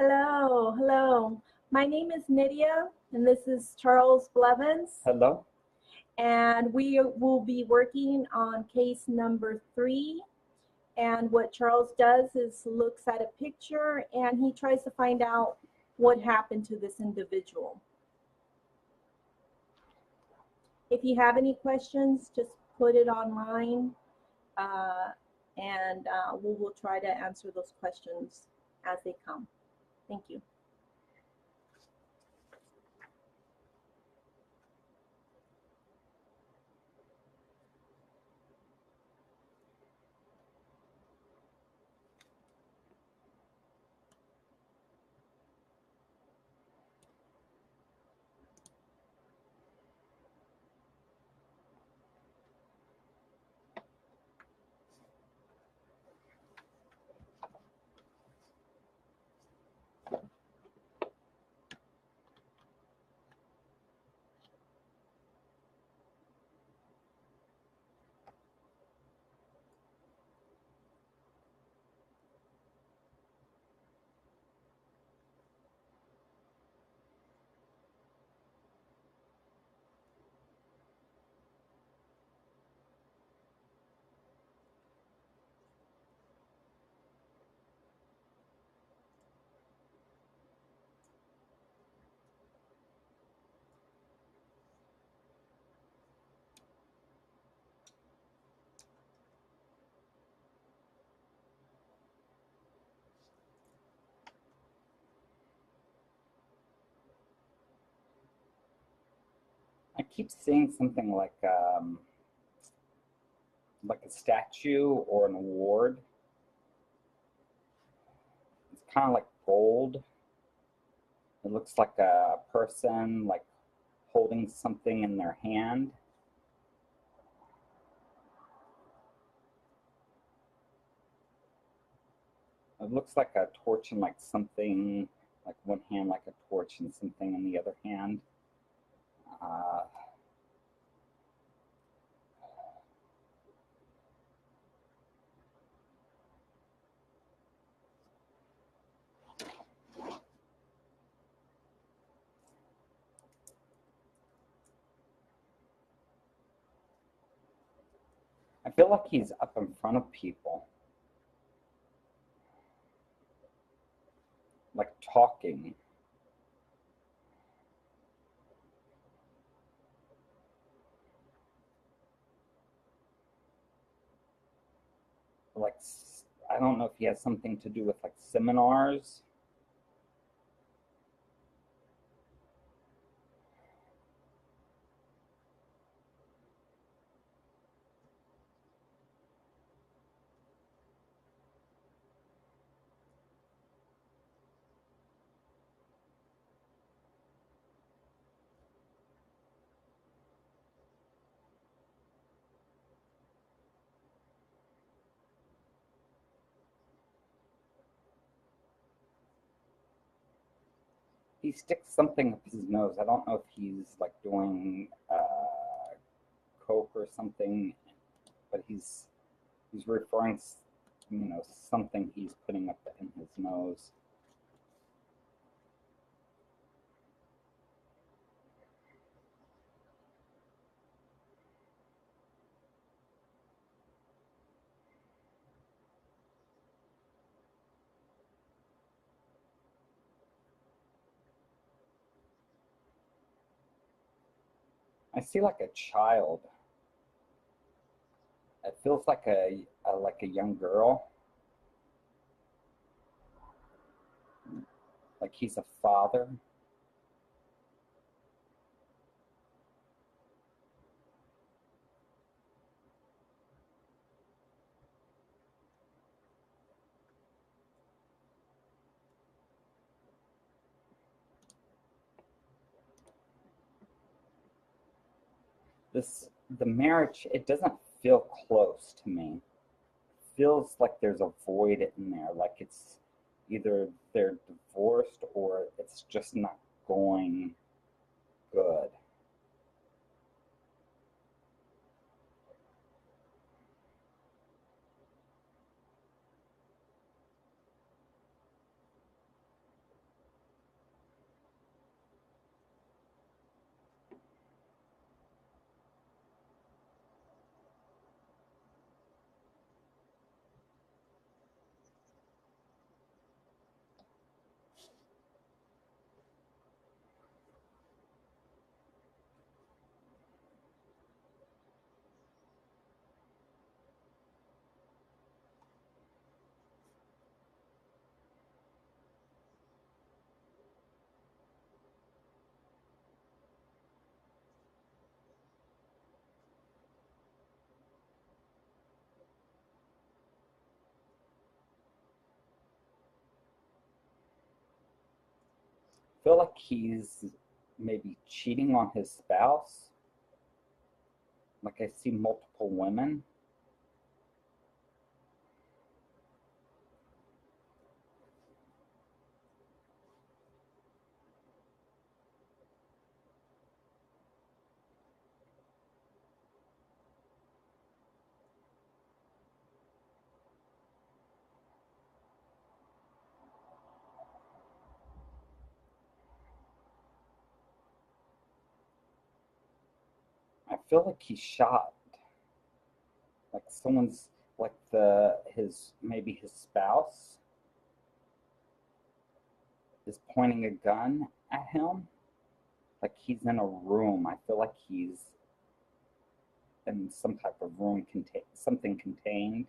Hello, hello. My name is Nydia, and this is Charles Blevins, Hello. and we will be working on case number 3. And what Charles does is looks at a picture and he tries to find out what happened to this individual. If you have any questions, just put it online, uh, and we will try to answer those questions as they come. Thank you. I keep seeing something like a statue or an award. It's kind of like gold. It looks like a person like holding something in their hand. It looks like a torch and like something, like one hand like a torch and something in the other hand. Uh, I feel like he's up in front of people, like talking. Like, I don't know if he has something to do with like seminars. He sticks something up his nose. I don't know if he's like doing coke or something, but he's referring, something he's putting up in his nose. I see like a child. It feels like a young girl, like he's a father. The marriage, it doesn't feel close to me. It feels like there's a void in there, like it's either they're divorced or it's just not going good. feel like he's maybe cheating on his spouse. Like I see multiple women. I feel like he's shot. Like someone's like maybe his spouse is pointing a gun at him. Like he's in a room. I feel like he's in some type of room, something contained.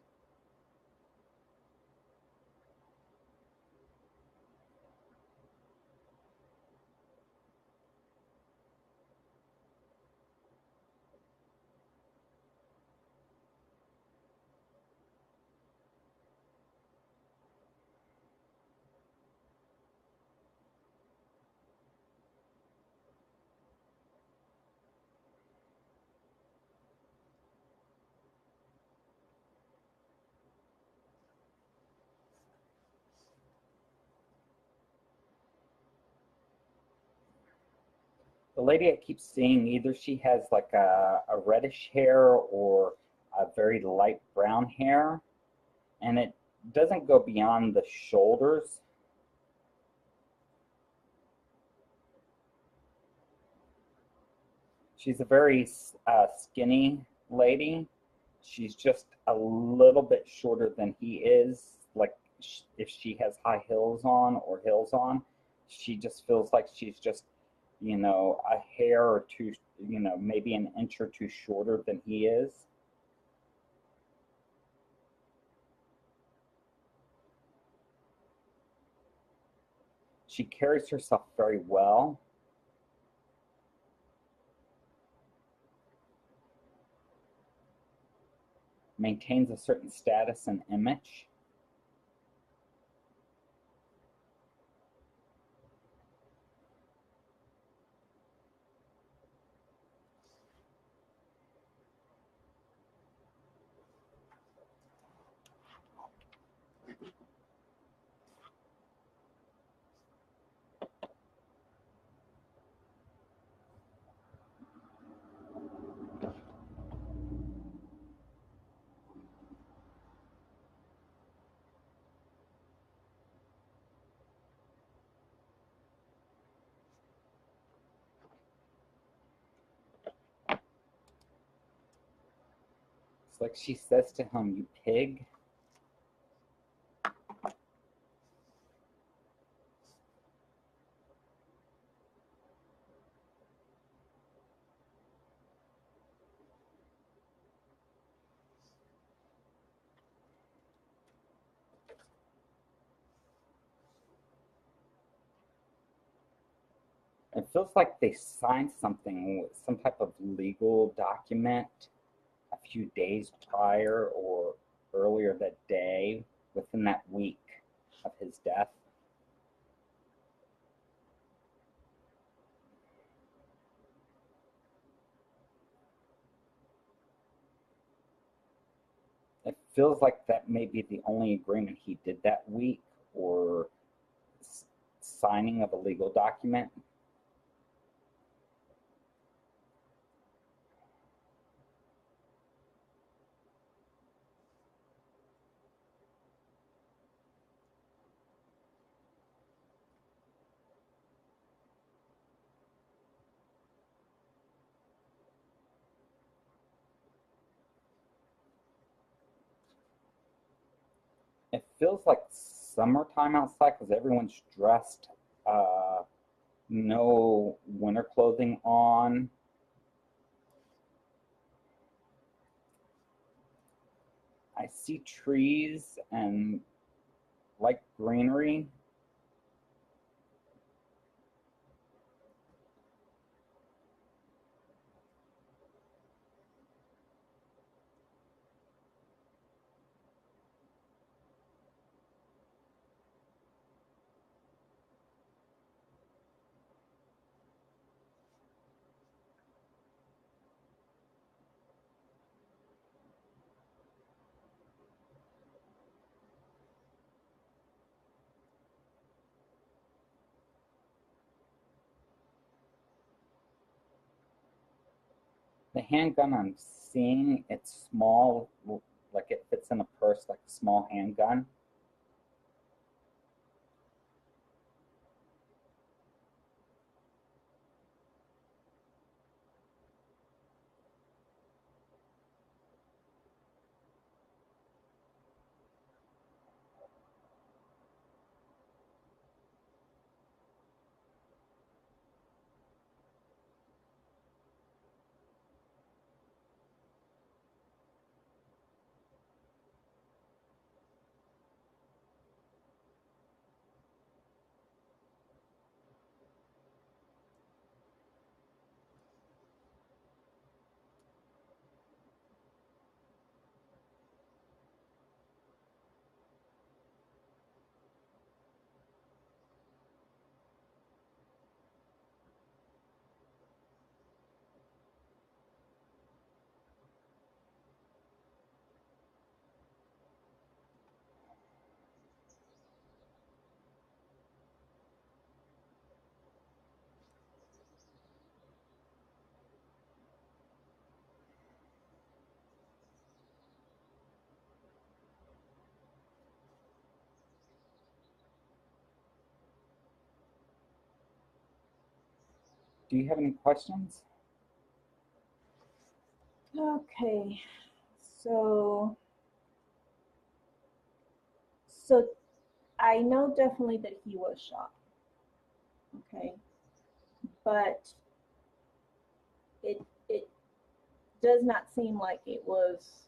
The lady I keep seeing, either she has like a reddish hair or a very light brown hair, and it doesn't go beyond the shoulders. She's a very skinny lady. She's just a little bit shorter than he is. Like if she has high heels on or heels on, she just feels like she's just, a hair or two, maybe an inch or two shorter than he is. She carries herself very well. Maintains a certain status and image. It's like she says to him, "You pig." It feels like they signed something with some type of legal document a few days prior or earlier that day, within that week of his death. It feels like that may be the only agreement he did that week, or signing of a legal document. It feels like summertime outside because everyone's dressed. Uh, no winter clothing on. I see trees and like greenery. The handgun I'm seeing, it's small, like it fits in a purse like a small handgun. Do you have any questions? Okay, so so I know definitely that he was shot. Okay, but it does not seem like it was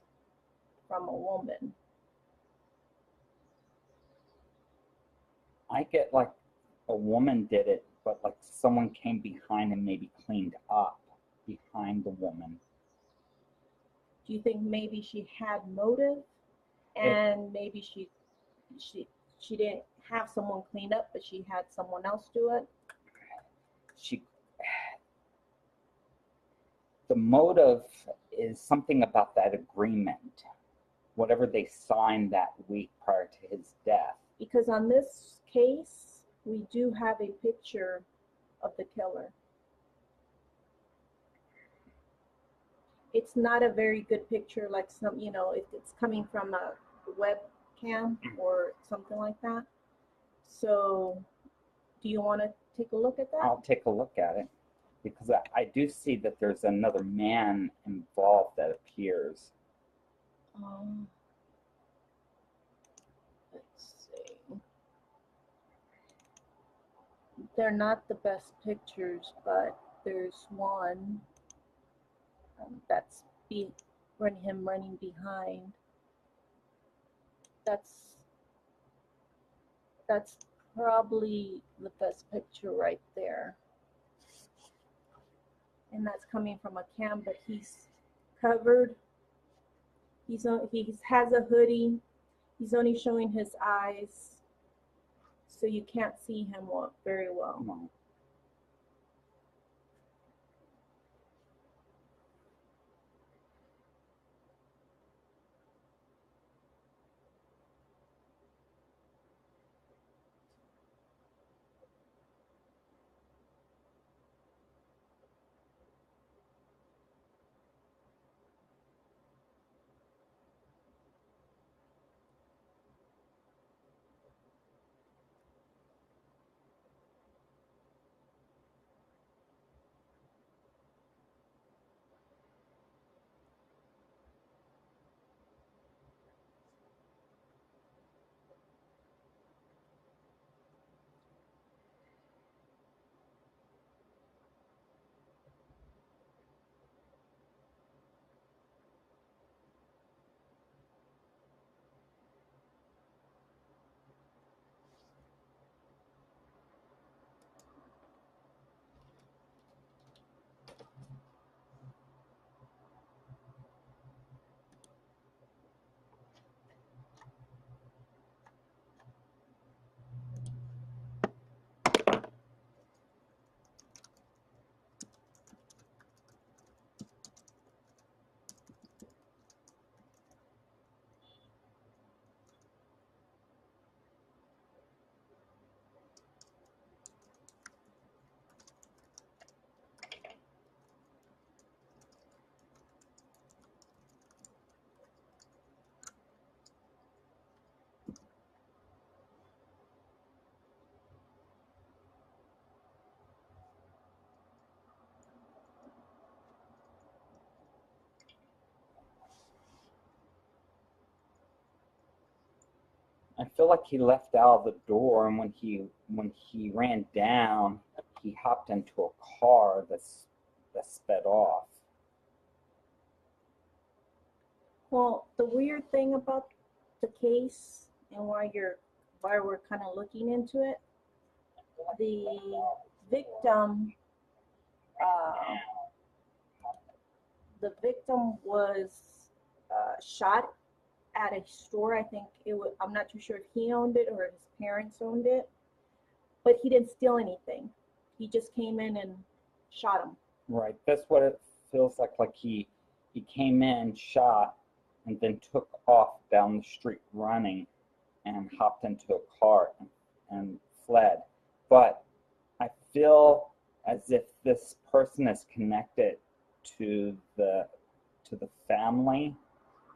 from a woman. I get like a woman did it, but like someone came behind and maybe cleaned up behind the woman. Do you think maybe she had motive, It, and maybe she she didn't have someone clean up, but she had someone else do it? she, the motive is something about that agreement, whatever they signed that week prior to his death. Because on this case, we do have a picture of the killer. It's not a very good picture, like some, if it's coming from a webcam or something like that. So, do you want to take a look at that? I'll take a look at it because I do see that there's another man involved that appears. Um, let's see. They're not the best pictures, but there's one that's him running behind. That's that's probably the best picture right there. And that's coming from a cam, but he's covered. He has a hoodie. He's only showing his eyes, so you can't see him very well. No. I feel like he left out of the door, and when he ran down, he hopped into a car that sped off. Well, the weird thing about the case and why we're kind of looking into it, the victim, uh, the victim was shot at a store. I think it was. I'm not too sure if he owned it or his parents owned it, but he didn't steal anything. He just came in and shot him. Right. That's what it feels like. Like he came in, shot, and then took off down the street running and hopped into a car and fled. But I feel as if this person is connected to the family,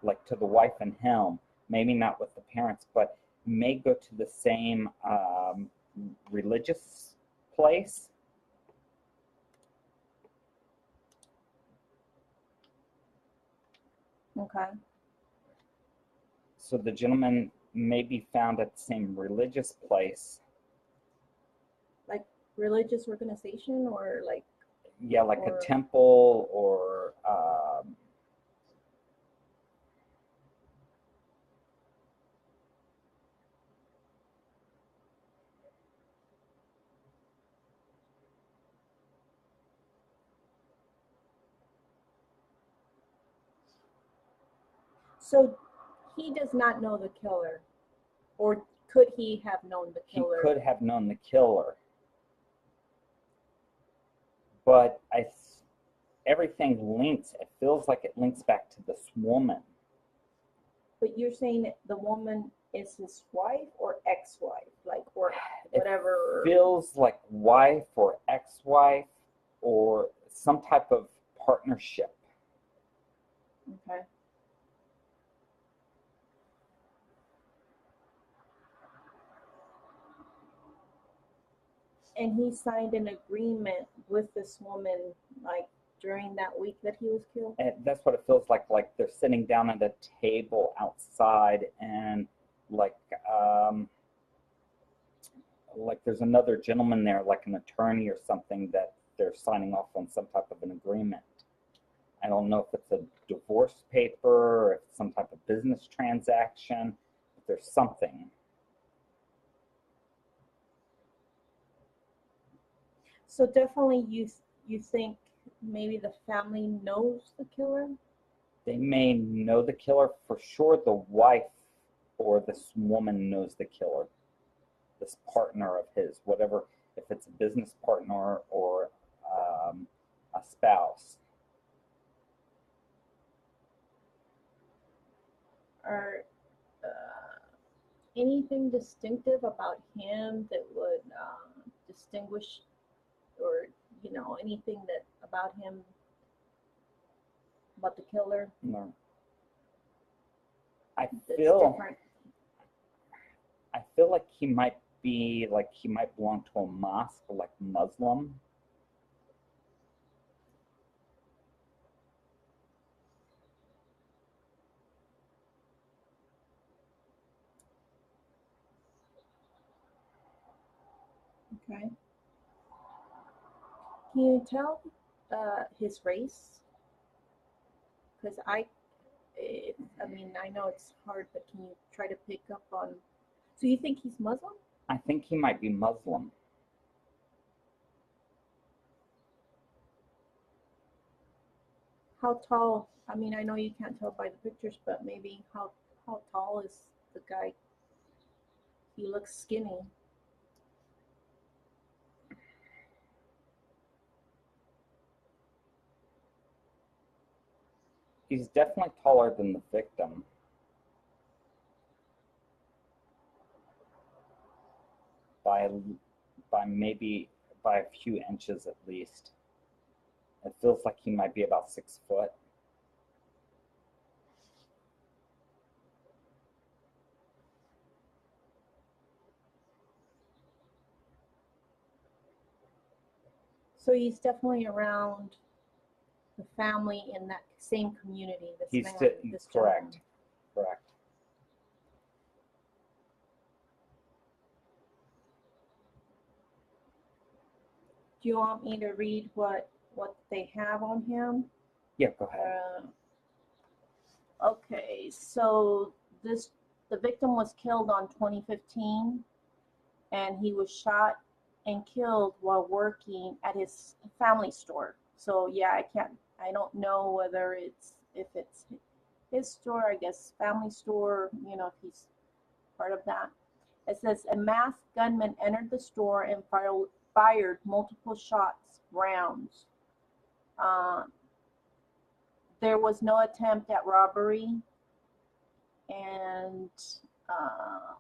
like to the wife and him. Maybe not with the parents, but may go to the same religious place. Okay. So the gentleman may be found at the same religious place. Like religious organization or like. Yeah, like Or- a temple or So he does not know the killer, or could he have known the he killer? could have known the killer. But everything links, it feels like it links back to this woman. But you're saying that the woman is his wife or ex-wife, like, or whatever. It feels like wife or ex-wife or some type of partnership. Okay. And he signed an agreement with this woman, like during that week that he was killed. And that's what it feels like. Like they're sitting down at a table outside, and like there's another gentleman there, like an attorney or something, that they're signing off on some type of an agreement. I don't know if it's a divorce paper or if it's some type of business transaction, but there's something. So definitely you think maybe the family knows the killer? They may know the killer. For sure the wife or this woman knows the killer, this partner of his, whatever, if it's a business partner or a spouse. Or anything distinctive about him that would distinguish, or anything that about him, about the killer No. I that's feel different? like he might belong to a mosque, like Muslim. Okay. Can you tell his race? Because I mean, I know it's hard, but can you try to pick up on? So you think he's Muslim? I think he might be Muslim. How tall? I mean, I know you can't tell by the pictures, but maybe how tall is the guy? He looks skinny. He's definitely taller than the victim. By maybe by a few inches at least. It feels like he might be about 6 foot. So he's definitely around the family in that same community. This He's man, this correct. gentleman. Correct. Do you want me to read what they have on him? Yeah, go ahead. Okay, so the victim was killed on 2015, and he was shot and killed while working at his family store. So yeah, I don't know whether if it's his store, I guess family store, you know, if he's part of that. It says a masked gunman entered the store and fired multiple shots, rounds. Uh, there was no attempt at robbery, and uh,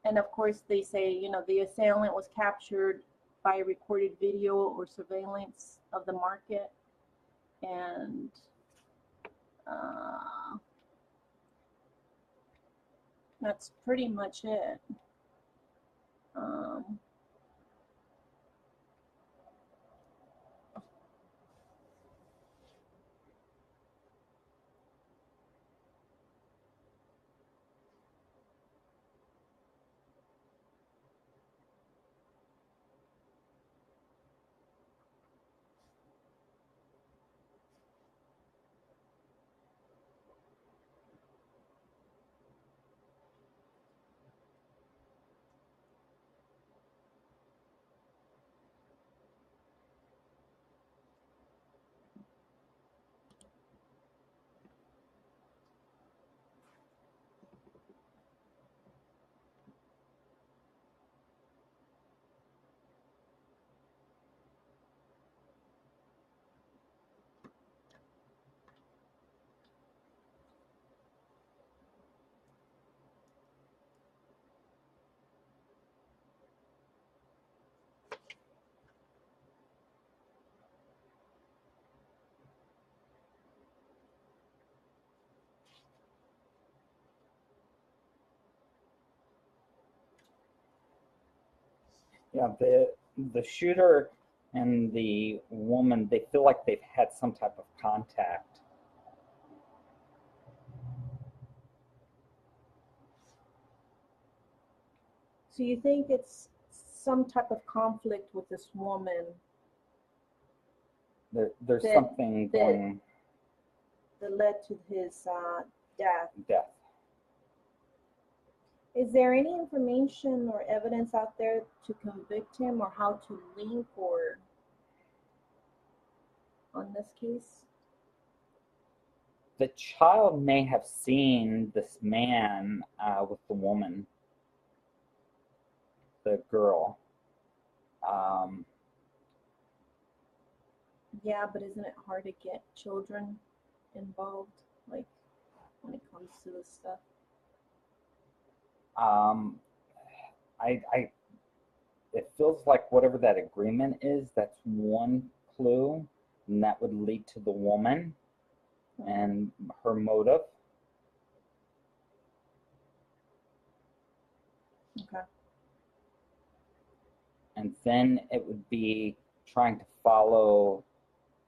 and of course they say, you know, the assailant was captured by recorded video or surveillance of the market, and uh, that's pretty much it. Um, Yeah, the shooter and the woman, they feel like they've had some type of contact. so you think it's some type of conflict with this woman There's that something that going that led to his death? death. Is there any information or evidence out there to convict him, or how to link or on this case? The child may have seen this man with the woman, the girl. Um, Yeah, but isn't it hard to get children involved, like when it comes to this stuff? um, I it feels like whatever that agreement is, that's one clue, and that would lead to the woman and her motive. Okay. And then it would be trying to follow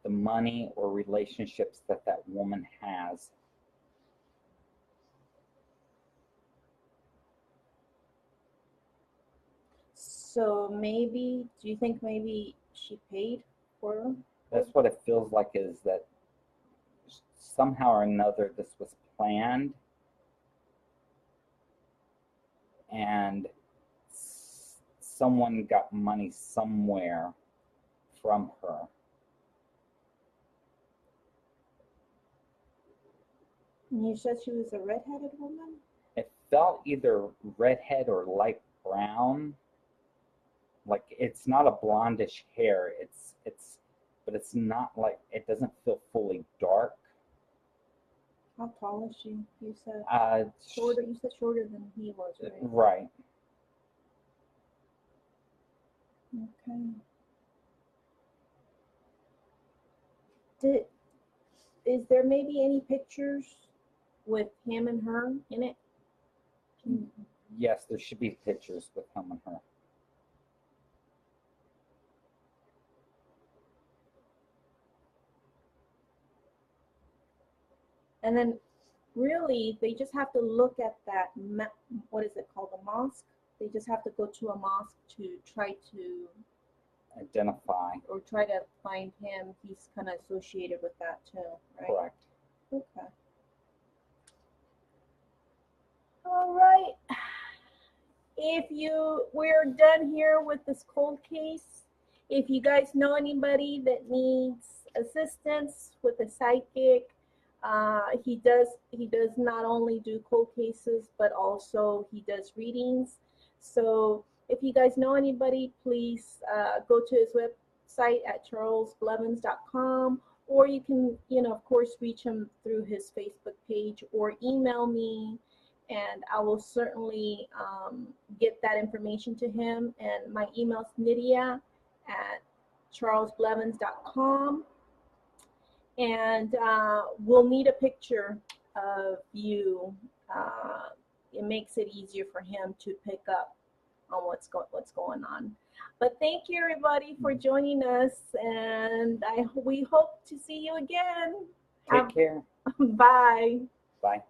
the money or relationships that that woman has. So maybe, do you think maybe she paid for? That's what it feels like, is that somehow or another this was planned, and someone got money somewhere from her. And you said she was a redheaded woman? It felt either redhead or light brown. Like it's not a blondish hair. But it's not like, it doesn't feel fully dark. How tall is she? You said Uh, shorter. You said shorter than he was, right? right. Okay. Did is there maybe any pictures with him and her in it? Yes, there should be pictures with him and her. And then really they just have to look at that, what is it called, a mosque? They just have to go to a mosque to try to identify. or try to find him, he's kind of associated with that too, right? Correct. Okay. All right. We're done here with this cold case. If you guys know anybody that needs assistance with a psychic, he does not only do cold cases, but also he does readings. So if you guys know anybody, please go to his website at charlesblevins.com, or you can, of course, reach him through his Facebook page or email me, and I will certainly get that information to him. And my email is nydia@charlesblevins.com. And we'll need a picture of you. It makes it easier for him to pick up on what's going on. But thank you, everybody, for joining us, and we hope to see you again. Take care. Bye. Bye.